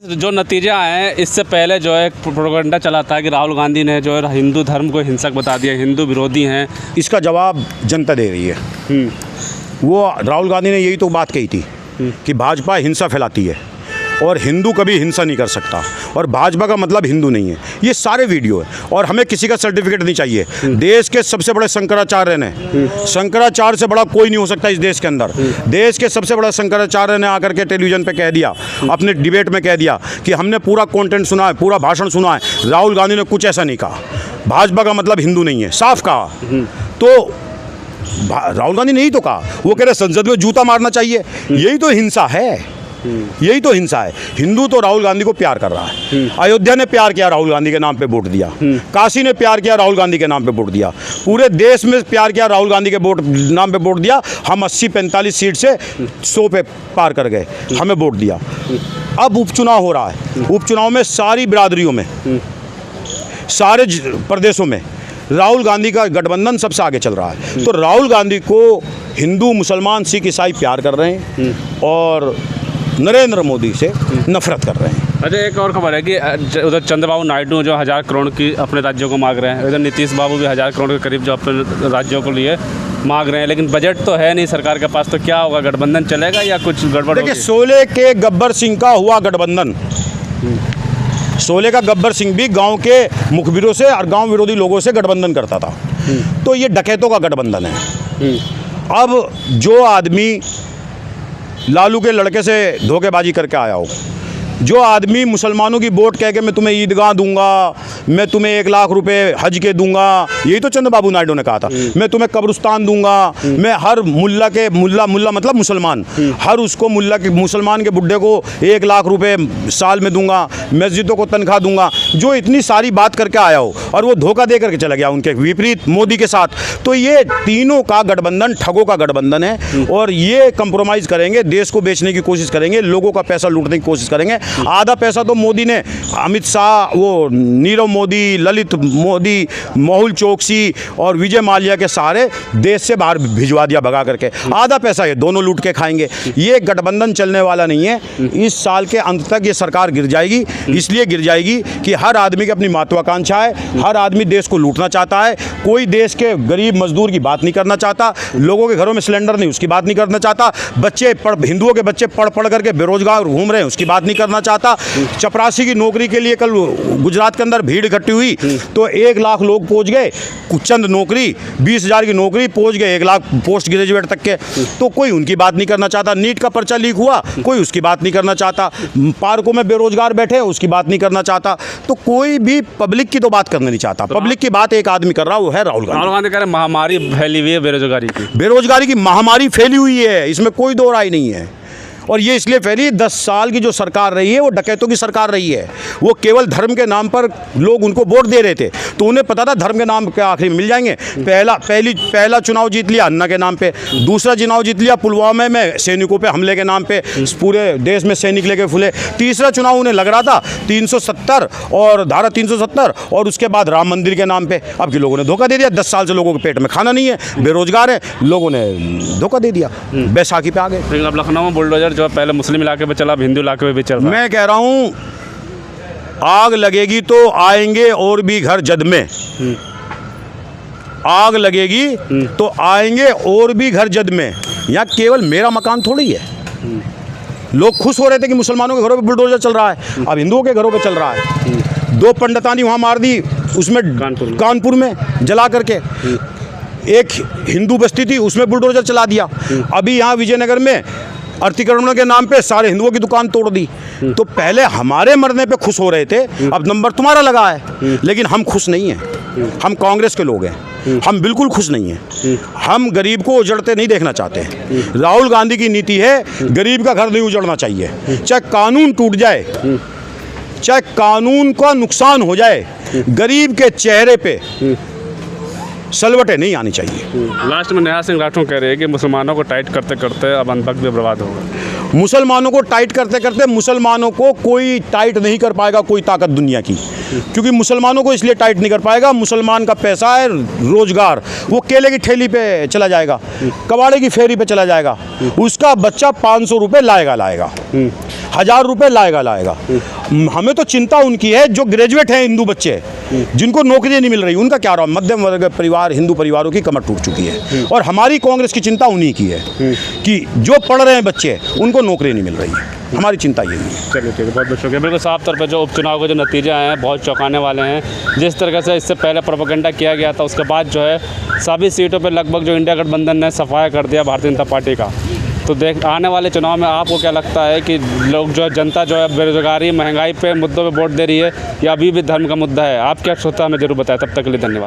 जो नतीजे आए हैं, इससे पहले जो है प्रोपेगेंडा चला था कि राहुल गांधी ने जो है हिंदू धर्म को हिंसक बता दिया, हिंदू विरोधी हैं। इसका जवाब जनता दे रही है। वो राहुल गांधी ने यही तो बात कही थी कि भाजपा हिंसा फैलाती है और हिंदू कभी हिंसा नहीं कर सकता और भाजपा का मतलब हिंदू नहीं है। ये सारे वीडियो है और हमें किसी का सर्टिफिकेट नहीं चाहिए। देश के सबसे बड़े शंकराचार्य ने, शंकराचार्य से बड़ा कोई नहीं हो सकता इस देश के अंदर। देश के सबसे बड़ा शंकराचार्य ने आकर के टेलीविज़न पे कह दिया, अपने डिबेट में कह दिया कि हमने पूरा कंटेंट सुना है, पूरा भाषण सुना है, राहुल गांधी ने कुछ ऐसा नहीं कहा, भाजपा का मतलब हिंदू नहीं है, साफ कहा। तो राहुल गांधी ने यही तो कहा। वो कह रहे संसद में जूता मारना चाहिए। यही तो हिंसा है, यही तो हिंसा है। हिंदू तो राहुल गांधी को प्यार कर रहा है। अयोध्या ने प्यार किया, राहुल गांधी के नाम पे वोट दिया। काशी ने प्यार किया, राहुल गांधी के नाम पे वोट दिया। पूरे देश में प्यार किया, राहुल गांधी के नाम पे वोट दिया। हम 80-45 सीट से 100 पे पार कर गए, हमें वोट दिया। अब उपचुनाव हो रहा है। उपचुनाव में सारी बिरादरियों में, सारे प्रदेशों में राहुल गांधी का गठबंधन सबसे आगे चल रहा है। तो राहुल गांधी को हिंदू, मुसलमान, सिख, ईसाई प्यार कर रहे हैं और नरेंद्र मोदी से नफरत कर रहे हैं। अच्छा, एक और खबर है कि उधर चंद्रबाबू नायडू जो 1000 करोड़ की अपने राज्यों को मांग रहे हैं, इधर नीतीश बाबू भी 1000 करोड़ के करीब जो अपने राज्यों को लिए मांग रहे हैं, लेकिन बजट तो है नहीं सरकार के पास। तो क्या होगा, गठबंधन चलेगा या कुछ गड़बड़? देखिए, शोले के गब्बर सिंह का हुआ गठबंधन। शोले का गब्बर सिंह भी गांव के मुखबिरों से और गांव विरोधी लोगों से गठबंधन करता था। तो ये डकैतों का गठबंधन है। अब जो आदमी लालू के लड़के से धोखेबाजी करके आया हो, जो आदमी मुसलमानों की वोट कह के मैं तुम्हें ईदगाह दूंगा, मैं तुम्हें 1 लाख रुपए हज के दूंगा, यही तो चंद्रबाबू नायडू ने कहा था। मैं तुम्हें कब्रिस्तान दूंगा, मैं हर मुल्ला के मुल्ला मतलब मुसलमान, हर उसको मुसलमान के बुढ़े को 1 लाख रुपए साल में दूंगा, मस्जिदों को तनख्वाह दूंगा। जो इतनी सारी बात करके आया हो और वो धोखा दे करके चला गया उनके विपरीत मोदी के साथ। तो ये तीनों का गठबंधन ठगों का गठबंधन है और ये कंप्रोमाइज़ करेंगे, देश को बेचने की कोशिश करेंगे, लोगों का पैसा लूटने की कोशिश करेंगे। आधा पैसा तो मोदी ने, अमित शाह, वो नीरव मोदी, ललित मोदी, मेहुल चोकसी और विजय माल्या के सहारे देश से बाहर भिजवा दिया भगा करके। आधा पैसा ये दोनों लूट के खाएंगे। ये गठबंधन चलने वाला नहीं है। इस साल के अंत तक ये सरकार गिर जाएगी। इसलिए गिर जाएगी कि हर आदमी की अपनी महत्वाकांक्षा है, हर आदमी देश को लूटना चाहता है। कोई देश के गरीब मजदूर की बात नहीं करना चाहता, लोगों के घरों में सिलेंडर नहीं उसकी बात नहीं करना चाहता, हिंदुओं के बच्चे पढ़ करके बेरोजगार घूम रहे हैं उसकी बात नहीं करना चाहता। चपरासी की नौकरी के लिए कल गुजरात के अंदर भीड़ इकट्ठी हुई तो 1 लाख लोग पहुंच गए, चंद नौकरी 20,000 की नौकरी पहुंच गए 1 लाख पोस्ट ग्रेजुएट तक के। तो कोई उनकी बात नहीं करना चाहता। नीट का पर्चा लीक हुआ, कोई उसकी बात नहीं करना चाहता। पार्कों में बेरोजगार बैठे उसकी बात नहीं करना चाहता। तो कोई भी पब्लिक की तो बात करना नहीं चाहता। पब्लिक की बात एक आदमी कर रहा है, वो है राहुल गांधी। राहुल गांधी कह रहे महामारी फैली हुई है बेरोजगारी की महामारी फैली हुई है, इसमें कोई दो राय नहीं है। और ये इसलिए फैली, 10 साल की जो सरकार रही है वो डकैतों की सरकार रही है। वो केवल धर्म के नाम पर लोग उनको वोट दे रहे थे, तो उन्हें पता था धर्म के नाम पे आखिरी मिल जाएंगे। पहला चुनाव जीत लिया अन्ना के नाम पे, दूसरा चुनाव जीत लिया पुलवामा में सैनिकों पे हमले के नाम पे, पूरे देश में सैनिक लेके फूले। तीसरा चुनाव उन्हें लग रहा था 370 और धारा 370 और उसके बाद राम मंदिर के नाम पे। अब के लोगों ने धोखा दे दिया। 10 साल से लोगों के पेट में खाना नहीं है, बेरोजगार है, लोगों ने धोखा दे दिया, बैसाखी पे आ गए। लेकिन अब लखनऊ में बुलडोजर जो पहले मुस्लिम इलाके में चला, अब हिंदू इलाके में भी चल रहा है। मैं कह रहा हूँ आग लगेगी तो आएंगे और भी घर जद में। आग लगेगी तो आएंगे और भी घर जद में। यहाँ केवल मेरा मकान थोड़ी है। लोग खुश हो रहे थे कि मुसलमानों के घरों पे बुलडोजर चल रहा है, अब हिंदुओं के घरों पे चल रहा है। 2 पंडितानी वहाँ मार दी, उसमें कानपुर में जला करके। एक हिंदू बस्ती थी उसमें बुलडोजर चला दिया। अभी यहाँ विजयनगर में अतिक्रमण के नाम पे सारे हिंदुओं की दुकान तोड़ दी। तो पहले हमारे मरने पे खुश हो रहे थे, अब नंबर तुम्हारा लगा है। लेकिन हम खुश नहीं हैं, हम कांग्रेस के लोग हैं, हम बिल्कुल खुश नहीं हैं। हम गरीब को उजड़ते नहीं देखना चाहते हैं। राहुल गांधी की नीति है गरीब का घर नहीं उजड़ना चाहिए, चाहे कानून टूट जाए, चाहे कानून का नुकसान हो जाए, गरीब के चेहरे पे सलवटें नहीं आनी चाहिए। लास्ट में नेहा सिंह राठौर कह रहे हैं कि मुसलमानों को टाइट करते करते अब वक्त भी बर्बाद होगा। मुसलमानों को टाइट करते करते मुसलमानों को कोई टाइट नहीं कर पाएगा, कोई ताकत दुनिया की। क्योंकि मुसलमानों को इसलिए टाइट नहीं कर पाएगा, मुसलमान का पैसा है रोजगार, वो केले की ठेली पे चला जाएगा, कबाड़े की फेरी पे चला जाएगा, उसका बच्चा 500 रुपये लाएगा 1000 रुपये लाएगा। हमें तो चिंता उनकी है जो ग्रेजुएट हैं, हिंदू बच्चे जिनको नौकरी नहीं मिल रही, उनका क्या रहा। मध्यम वर्ग परिवार, हिंदू परिवारों की कमर टूट चुकी है, और हमारी कांग्रेस की चिंता उन्हीं की है कि जो पढ़ रहे हैं बच्चे उनको नौकरी नहीं मिल रही है। हमारी चिंता यही है। चलिए ठीक है, बहुत बहुत शुक्रिया। बिल्कुल साफ तौर पर जो उपचुनाव के जो नतीजे आए हैं बहुत चौंकाने वाले हैं। जिस तरह से इससे पहले प्रोपेगेंडा किया गया था, उसके बाद जो है सभी सीटों पर लगभग जो इंडिया गठबंधन ने सफाया कर दिया भारतीय जनता पार्टी का। तो आने वाले चुनाव में आपको क्या लगता है कि लोग जो है, जनता जो है बेरोजगारी, महंगाई पे मुद्दों पे वोट दे रही है या अभी भी धर्म का मुद्दा है? आप क्या सोचते हैं हमें ज़रूर बताएं। तब तक के लिए धन्यवाद।